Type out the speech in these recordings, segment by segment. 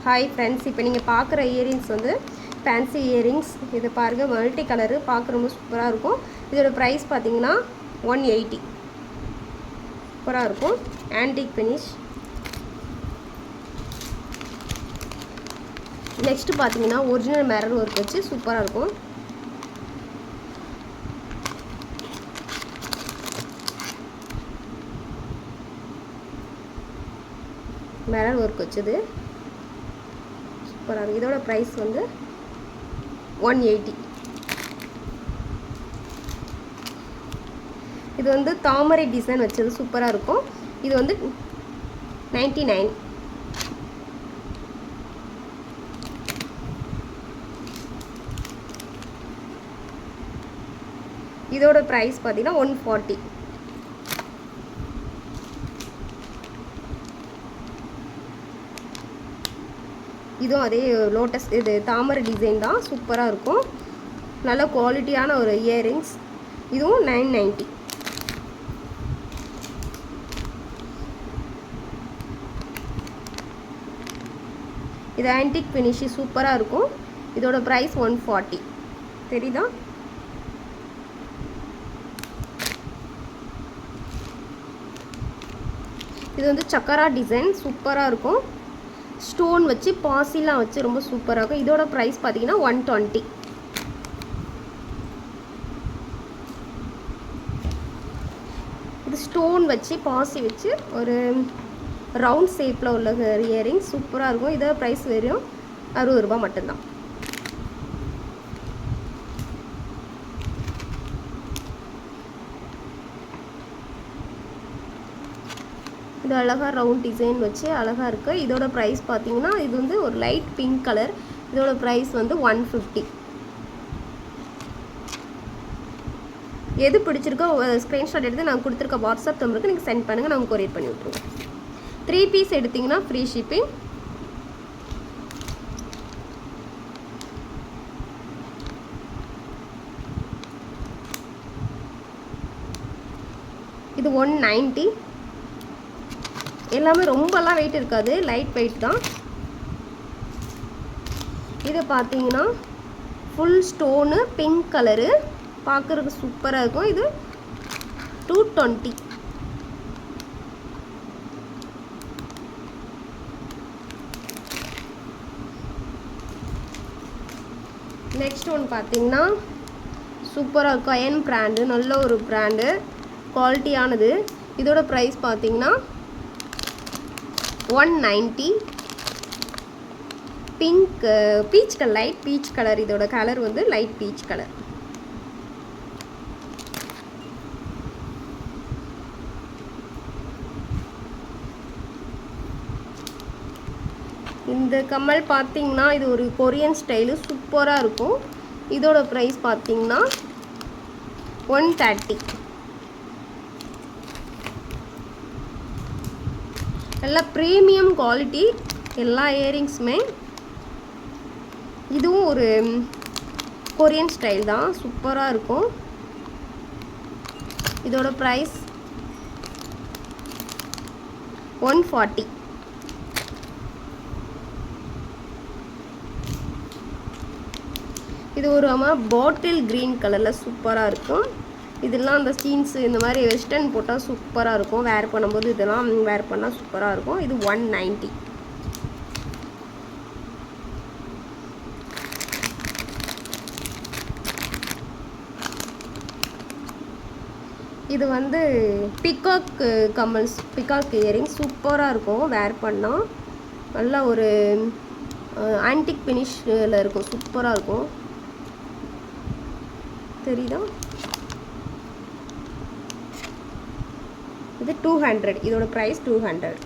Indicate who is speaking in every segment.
Speaker 1: Hi friends, இப்போ நீங்கள் பார்க்குற இயரிங்ஸ் வந்து ஃபேன்சி இயரிங்ஸ். இது பாருங்கள், மல்டி கலரு, பார்க்க ரொம்ப சூப்பராக இருக்கும். இதோட ப்ரைஸ் பார்த்தீங்கன்னா 180. சூப்பராக இருக்கும், ஆன்டிக் ஃபினிஷ். நெக்ஸ்ட்டு பார்த்தீங்கன்னா ஒரிஜினல் மிரர் ஒர்க் வச்சு சூப்பராக இருக்கும். மிரர் ஒர்க் வச்சது சூப்பராக இருக்கும். இதோட ப்ரைஸ் வந்து 180. இது வந்து தாமரை டிசைன் வச்சது சூப்பராக இருக்கும். இது வந்து 99. இதோட ப்ரைஸ் பார்த்தீங்கன்னா 140. இதுவும் அதே லோட்டஸ், இது தாமரை டிசைன் தான், சூப்பராக இருக்கும். நல்ல குவாலிட்டியான ஒரு இயரிங்ஸ். இதுவும் 990. இது ஆன்டிக் ஃபினிஷ், சூப்பராக இருக்கும். இதோட ப்ரைஸ் 140. தெரியுதா? இது வந்து சக்கரா டிசைன், சூப்பராக இருக்கும். ஸ்டோன் வச்சு பாசிலாம் வச்சு ரொம்ப சூப்பராக இருக்கும். இதோட ப்ரைஸ் பார்த்தீங்கன்னா 120. இது ஸ்டோன் வச்சு பாசி வச்சு ஒரு ரவுண்ட் ஷேப்பில் உள்ள இயரிங், சூப்பராக இருக்கும். இதோட ப்ரைஸ் வெறும் 60 ரூபா மட்டும்தான். இது அழகாக ரவுண்ட் டிசைன் வச்சு அழகாக இருக்குது. இதோட ப்ரைஸ் பார்த்தீங்கன்னா இது வந்து ஒரு லைட் பிங்க் கலர். இதோட ப்ரைஸ் வந்து 150. எது பிடிச்சிருக்கோ ஸ்க்ரீன்ஷாட் எடுத்து நான் கொடுத்துருக்க வாட்ஸ்அப் நம்பருக்கு நீங்கள் சென்ட் பண்ணுங்கள், நாங்கள் கொரியர் பண்ணி விட்ருவோம். 3 பீஸ் எடுத்திங்கன்னா ஃப்ரீ ஷிப்பிங். இது 190. எல்லாமே ரொம்பலாம் வெயிட் இருக்காது, லைட் வெயிட் தான். இது பார்த்தீங்கன்னா ஃபுல் ஸ்டோனு, பிங்க் கலரு, பார்க்குறதுக்கு சூப்பராக இருக்கும். இது 220. நெக்ஸ்ட் ஒன் பார்த்தீங்கன்னா சூப்பராக இருக்கும். அயன் பிராண்டு, நல்ல ஒரு பிராண்டு, குவாலிட்டியானது. இதோட ப்ரைஸ் பார்த்தீங்கன்னா 190. Pink peach colour, light peach colour. இதோட கலர் வந்து லைட் பீச் கலர். இந்த கம்மல் பார்த்தீங்கன்னா இது ஒரு கொரியன் ஸ்டைலு, சூப்பராக இருக்கும். இதோட ப்ரைஸ் பார்த்தீங்கன்னா 130. நல்லா ப்ரீமியம் குவாலிட்டி எல்லா இயரிங்ஸுமே. இதுவும் ஒரு கொரியன் ஸ்டைல் தான், சூப்பராக இருக்கும். இதோட ப்ரைஸ் 140. இது ஒரு பாட்டில் க்ரீன் கலரில் சூப்பராக இருக்கும். இதெல்லாம் அந்த ஜீன்ஸு இந்த மாதிரி வெஸ்டர்ன் போட்டால் சூப்பராக இருக்கும். வேர் பண்ணும்போது இதெல்லாம் வேர் பண்ணால் சூப்பராக இருக்கும். இது 190. இது வந்து பிகாக் கம்மல்ஸ், பிகாக் இயரிங், சூப்பராக இருக்கும். வேர் பண்ணால் நல்லா ஒரு ஆன்டிக் ஃபினிஷில் இருக்கும், சூப்பராக இருக்கும். தெரியுதா? இது 200. இதோட ப்ரைஸ் 200.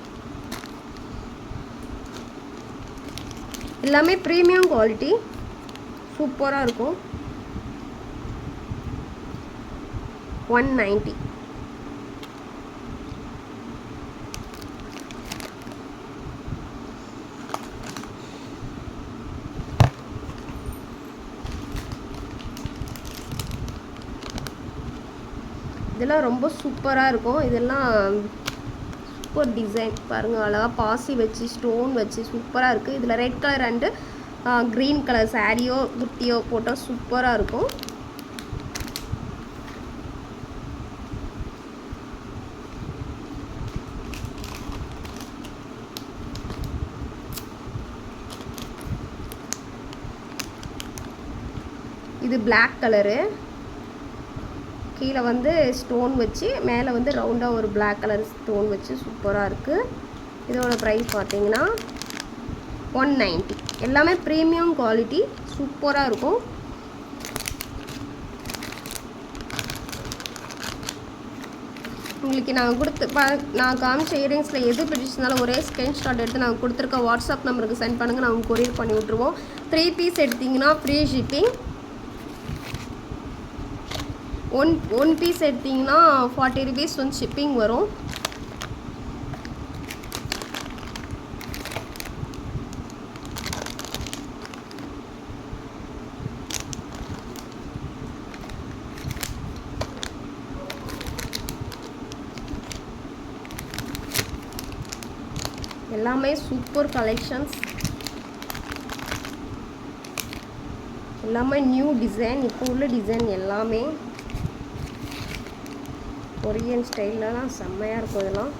Speaker 1: எல்லாமே ப்ரீமியம் குவாலிட்டி, சூப்பராக இருக்கும். 190. இதெல்லாம் ரொம்ப சூப்பராக இருக்கும். இதெல்லாம் சூப்பர் டிசைன் பாருங்கள், அழகாக பாசி வச்சு ஸ்டோன் வச்சு சூப்பராக இருக்குது. இதில் red colour and green colour சாரியோ குர்த்தியோ போட்டால் சூப்பராக இருக்கும். இது பிளாக் கலரு, கீழே வந்து ஸ்டோன் வச்சு மேலே வந்து ரவுண்டாக ஒரு பிளாக் கலர் ஸ்டோன் வச்சு சூப்பராக இருக்குது. இதோட ப்ரைஸ் பார்த்தீங்கன்னா 190. எல்லாமே ப்ரீமியம் குவாலிட்டி, சூப்பராக இருக்கும். உங்களுக்கு நான் காமிச்ச இயரிங்ஸில் எது பிடிச்சிருந்தாலும் ஒரே ஸ்க்ரீன்ஷாட் எடுத்து நாங்கள் கொடுத்துருக்க வாட்ஸ்அப் நம்பருக்கு சென்ட் பண்ணுங்கள், நாங்கள் கொரியர் பண்ணி விட்ருவோம். 3 பீஸ் எடுத்திங்கன்னா ஃப்ரீ ஷிப்பிங். ஒன் பீஸ் எடுத்திங்கன்னா 40 rupees வந்து ஷிப்பிங் வரும். எல்லாமே சூப்பர் கலெக்ஷன்ஸ், எல்லாமே நியூ டிசைன். இப்போ உள்ள டிசைன் எல்லாமே கொரியன் ஸ்டைல்லலாம் செம்மையாக இருக்கும். இதெல்லாம்